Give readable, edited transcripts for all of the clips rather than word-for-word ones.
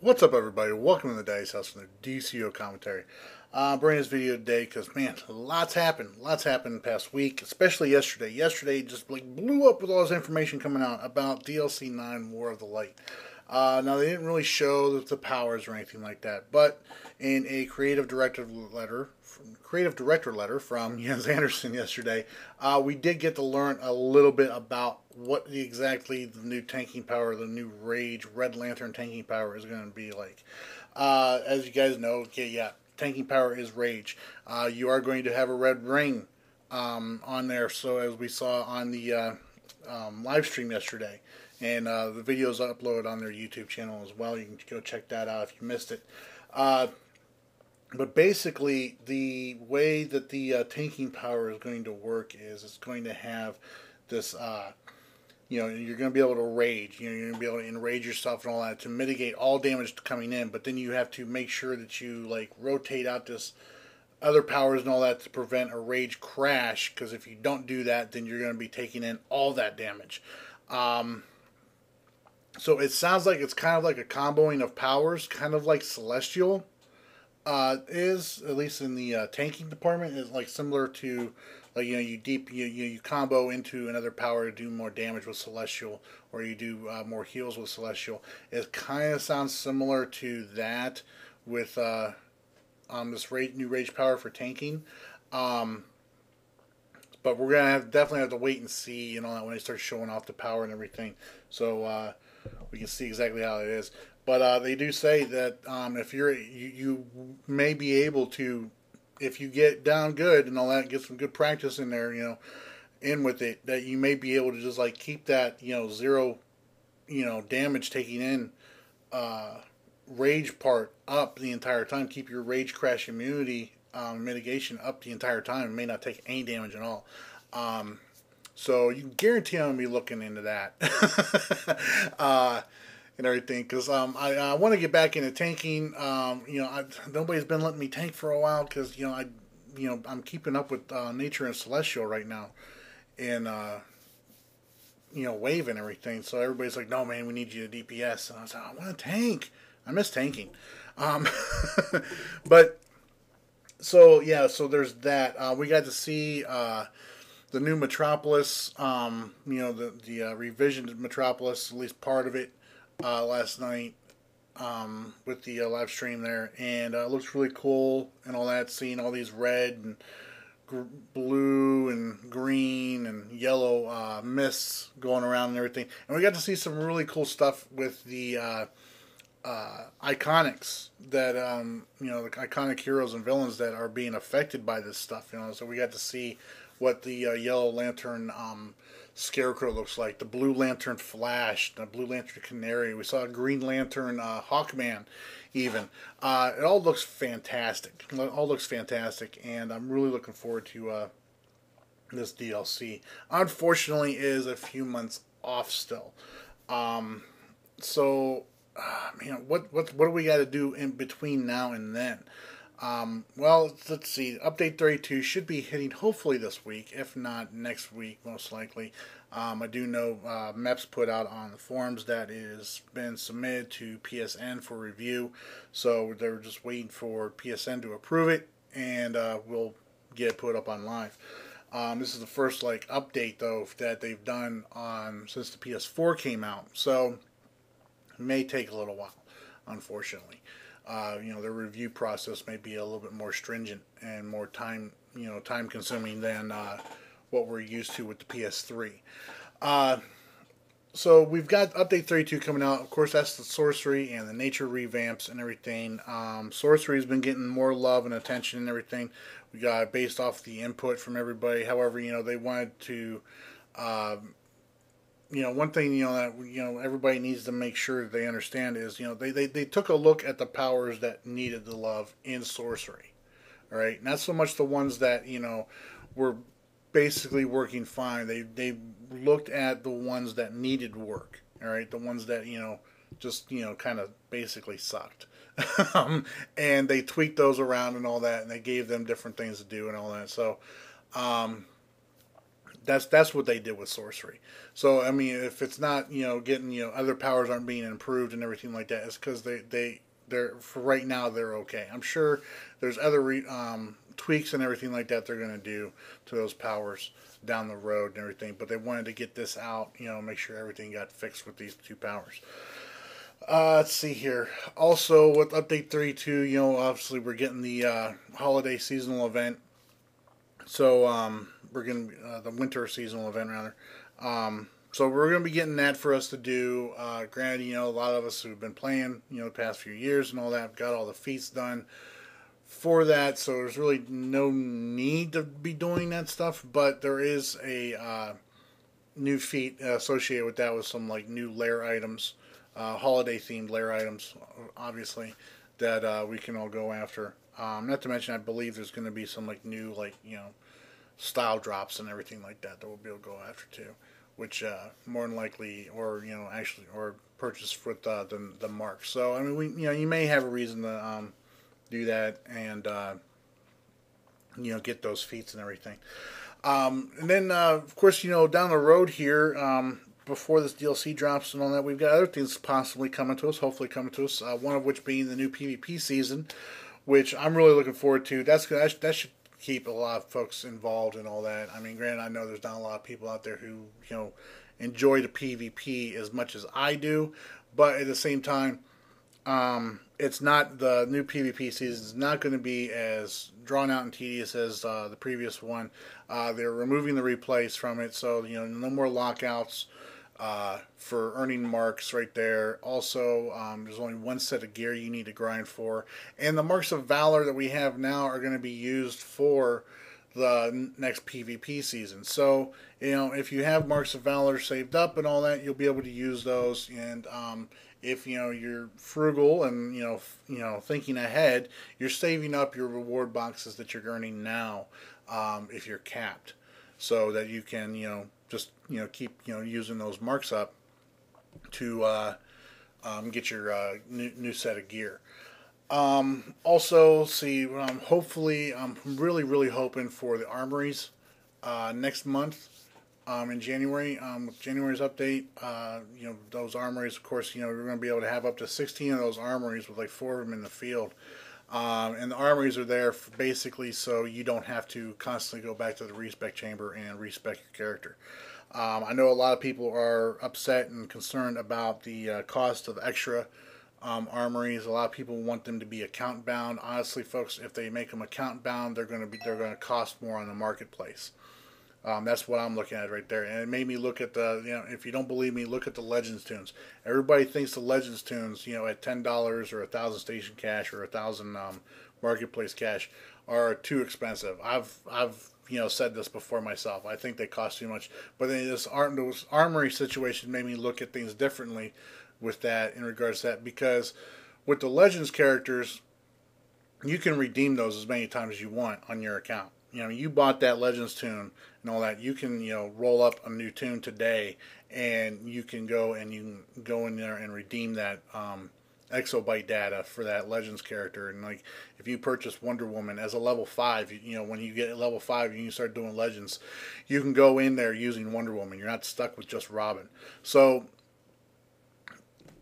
What's up, everybody? Welcome to the Dice House and the DCUO commentary. Bringing this video today because, man, lots happened. Lots happened in the past week, especially yesterday. Yesterday just like blew up with all this information coming out about DLC9 War of the Light. Now, they didn't really show the powers or anything like that, but in a creative director letter from Jens Anderson yesterday, we did get to learn a little bit about what exactly the new tanking power, the new Rage Red Lantern tanking power is going to be like. As you guys know, tanking power is Rage. You are going to have a red ring on there, so as we saw on the live stream yesterday. And the video is uploaded on their YouTube channel as well. You can go check that out if you missed it. But basically, the way that the tanking power is going to work is it's going to have this, you're going to be able to rage. You're going to be able to enrage yourself and all that to mitigate all damage coming in. But then you have to make sure that you rotate out this other powers and all that to prevent a rage crash. Because if you don't do that, then you're going to be taking in all that damage. So it sounds like it's kind of like a comboing of powers, kind of like Celestial is, at least in the tanking department, is like similar to you combo into another power to do more damage with Celestial, or you do more heals with Celestial. It kind of sounds similar to that with this new rage power for tanking. But we're gonna definitely have to wait and see, when they start showing off the power and everything. So we can see exactly how it is. But they do say that if you may be able to, if you get down good and all that, get some good practice in there, in with it, that you may be able to just keep that zero, damage taking in rage part up the entire time. Keep your rage crash immunity mitigation up the entire time. It may not take any damage at all. So you can guarantee I'm going to be looking into that. And everything, because I want to get back into tanking. Nobody's been letting me tank for a while because I'm keeping up with Nature and Celestial right now, and Wave and everything. So everybody's like, "No, man, we need you to DPS." And I was like, "I want to tank. I miss tanking." But so there's that. We got to see the new Metropolis. The revisioned Metropolis, at least part of it. Last night with the live stream there, and it looks really cool and all that, seeing all these red and blue and green and yellow mists going around and everything. And we got to see some really cool stuff with the iconics that the iconic heroes and villains that are being affected by this stuff. So we got to see what the Yellow Lantern Scarecrow looks like, the Blue Lantern Flash, the Blue Lantern Canary. We saw a Green Lantern Hawkman even. It all looks fantastic. And I'm really looking forward to this DLC. Unfortunately, it is a few months off still. What do we got to do in between now and then? Well, let's see. Update 32 should be hitting hopefully this week, if not next week, most likely. I do know MEPS put out on the forums that it has been submitted to PSN for review, so they're just waiting for PSN to approve it, and we'll get it put up on live. This is the first update though that they've done since the PS4 came out, so it may take a little while, unfortunately. Their review process may be a little bit more stringent and more time consuming than what we're used to with the PS3. So we've got Update 32 coming out. Of course, that's the sorcery and the nature revamps and everything. Sorcery's been getting more love and attention and everything. We got it based off the input from everybody. However, they wanted to one thing that everybody needs to make sure that they understand is they took a look at the powers that needed the love in sorcery, all right. Not so much the ones that were basically working fine. They looked at the ones that needed work, all right. The ones that just kind of basically sucked, and they tweaked those around and all that, and they gave them different things to do and all that. So that's what they did with sorcery. So I mean, if it's not getting other powers aren't being improved and everything like that, it's because they're for right now they're okay. I'm sure there's other tweaks and everything like that they're going to do to those powers down the road and everything. But they wanted to get this out, make sure everything got fixed with these two powers. Let's see here. Also, with Update 32, obviously we're getting the holiday seasonal event. So we're going to the winter seasonal event rather. So we're going to be getting that for us to do. Granted, a lot of us who've been playing, the past few years and all that, have got all the feats done for that. So there's really no need to be doing that stuff. But there is a new feat associated with that with some like new lair items, holiday themed lair items, obviously, that we can all go after. Not to mention, I believe there's going to be some like new style drops and everything like that we'll be able to go after too, which more than likely, or actually, or purchase with the marks. So I mean, you may have a reason to do that and get those feats and everything. And then of course down the road here, before this DLC drops and all that, we've got other things possibly coming to us. Hopefully coming to us. One of which being the new PvP season, which I'm really looking forward to. That should keep a lot of folks involved and all that. I mean, granted, I know there's not a lot of people out there who enjoy the PvP as much as I do, but at the same time, it's not, the new PvP season is not going to be as drawn out and tedious as the previous one. They're removing the replays from it, so no more lockouts for earning marks right there. Also, there's only one set of gear you need to grind for, and the marks of valor that we have now are going to be used for the next PvP season. So if you have marks of valor saved up and all that, you'll be able to use those. And if you're frugal and thinking ahead, you're saving up your reward boxes that you're earning now, if you're capped, so that you can just keep using those marks up to get your new set of gear. Also, see, hopefully, I'm really hoping for the armories next month, in January, with January's update. Those armories, of course, we're going to be able to have up to 16 of those armories with like 4 of them in the field. And the armories are there basically so you don't have to constantly go back to the respec chamber and respec your character. I know a lot of people are upset and concerned about the cost of extra armories. A lot of people want them to be account bound. Honestly, folks, if they make them account bound, they're going to cost more on the marketplace. That's what I'm looking at right there. And it made me look at the, if you don't believe me, look at the Legends tunes. Everybody thinks the Legends tunes, at $10 or 1,000 station cash or 1,000 marketplace cash are too expensive. I've said this before myself. I think they cost too much. But then this armory situation made me look at things differently with that, in regards to that, because with the Legends characters, you can redeem those as many times as you want on your account. You bought that Legends tune and all that. You can, roll up a new tune today, and you can go in there and redeem that exobyte data for that Legends character. And like, if you purchase Wonder Woman as a level 5, when you get level 5 and you start doing Legends, you can go in there using Wonder Woman. You're not stuck with just Robin. So,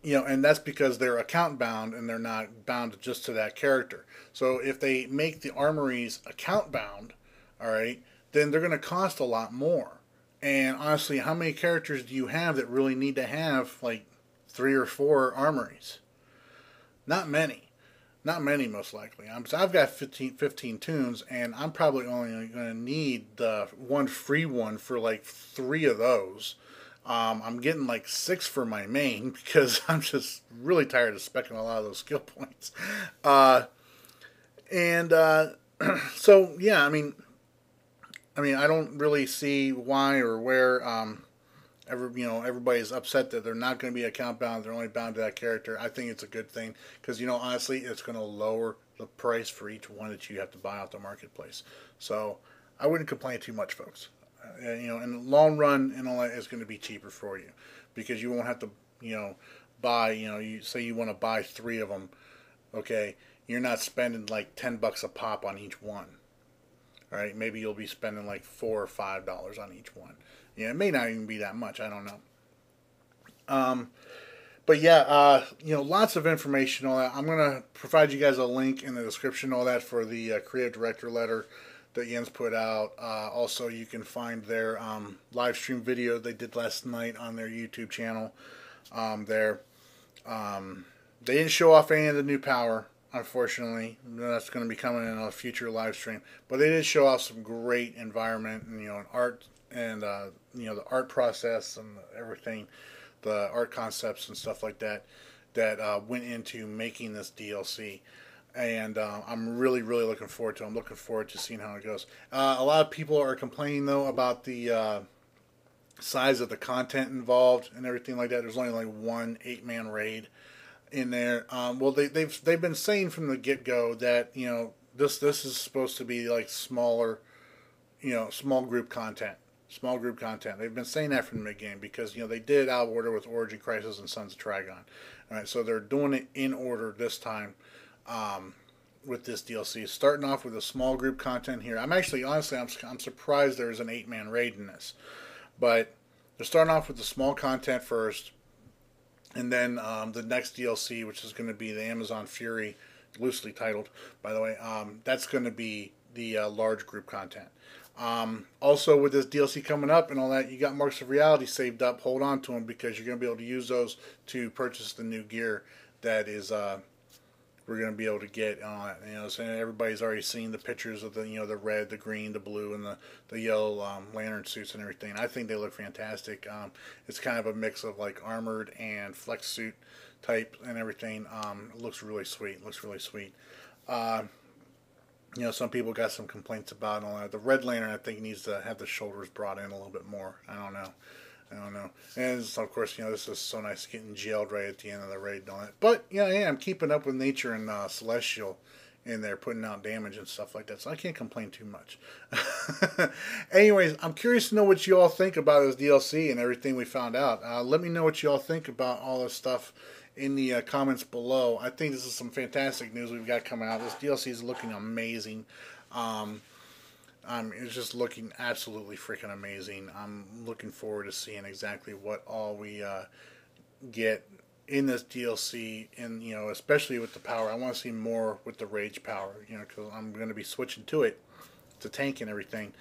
and that's because they're account bound and they're not bound just to that character. So if they make the armories account bound, all right, then they're going to cost a lot more. And honestly, how many characters do you have that really need to have like 3 or 4 armories? Not many. Not many, most likely. So I've got 15 tunes, and I'm probably only going to need the one free one for like 3 of those. I'm getting like 6 for my main because I'm just really tired of specking a lot of those skill points. So yeah, I mean, I don't really see why or where everybody's upset that they're not going to be account bound. They're only bound to that character. I think it's a good thing because honestly, it's going to lower the price for each one that you have to buy off the marketplace. So I wouldn't complain too much, folks. In the long run and all that, is going to be cheaper for you because you won't have to buy, you say you want to buy 3 of them, okay, you're not spending like $10 a pop on each one. All right, maybe you'll be spending like $4 or $5 on each one. Yeah, it may not even be that much. I don't know. But yeah, lots of information, all that. I'm gonna provide you guys a link in the description, all that, for the creative director letter that Jens put out. Also, you can find their live stream video they did last night on their YouTube channel. There, they didn't show off any of the new power, unfortunately. That's going to be coming in a future live stream. But they did show off some great environment and and art and the art process and everything, the art concepts and stuff like that went into making this DLC. And I'm really looking forward to it. I'm looking forward to seeing how it goes. A lot of people are complaining though about the size of the content involved and everything like that. There's only like one 8-man raid in there. Well, they've been saying from the get-go that this is supposed to be like smaller, small group content. Small group content. They've been saying that from the mid-game because they did out of order with Origin Crisis and Sons of Trigon. All right, so they're doing it in order this time. With this DLC, starting off with a small group content here. I'm actually, honestly, I'm surprised there's an 8-man raid in this, but they're starting off with the small content first, and then the next DLC, which is going to be the Amazon Fury, loosely titled, by the way. That's going to be the large group content. Also, with this DLC coming up and all that, you got Marks of Reality saved up. Hold on to them because you're going to be able to use those to purchase the new gear that is we're going to be able to get on it. So everybody's already seen the pictures of the the red, the green, the blue, and the yellow lantern suits and everything. I think they look fantastic. It's kind of a mix of like armored and flex suit type and everything. It looks really sweet. Some people got some complaints about all that. The red lantern, I think, needs to have the shoulders brought in a little bit more. I don't know. And of course, this is so nice getting jailed right at the end of the raid and all that. But yeah, I'm keeping up with nature and Celestial in there, putting out damage and stuff like that. So I can't complain too much. Anyways, I'm curious to know what you all think about this DLC and everything we found out. Let me know what you all think about all this stuff in the comments below. I think this is some fantastic news we've got coming out. This DLC is looking amazing. It's just looking absolutely freaking amazing. I'm looking forward to seeing exactly what all we get in this DLC, and especially with the power. I want to see more with the rage power, because I'm going to be switching to it, to tank and everything,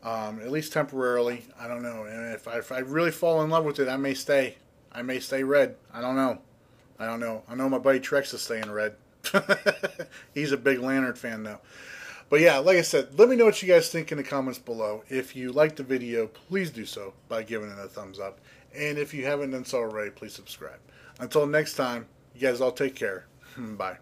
at least temporarily. I don't know, and if I really fall in love with it, I may stay. I may stay red. I don't know. I know my buddy Trex is staying red. He's a big Lantern fan though. But yeah, like I said, let me know what you guys think in the comments below. If you liked the video, please do so by giving it a thumbs up. And if you haven't done so already, please subscribe. Until next time, you guys all take care. Bye.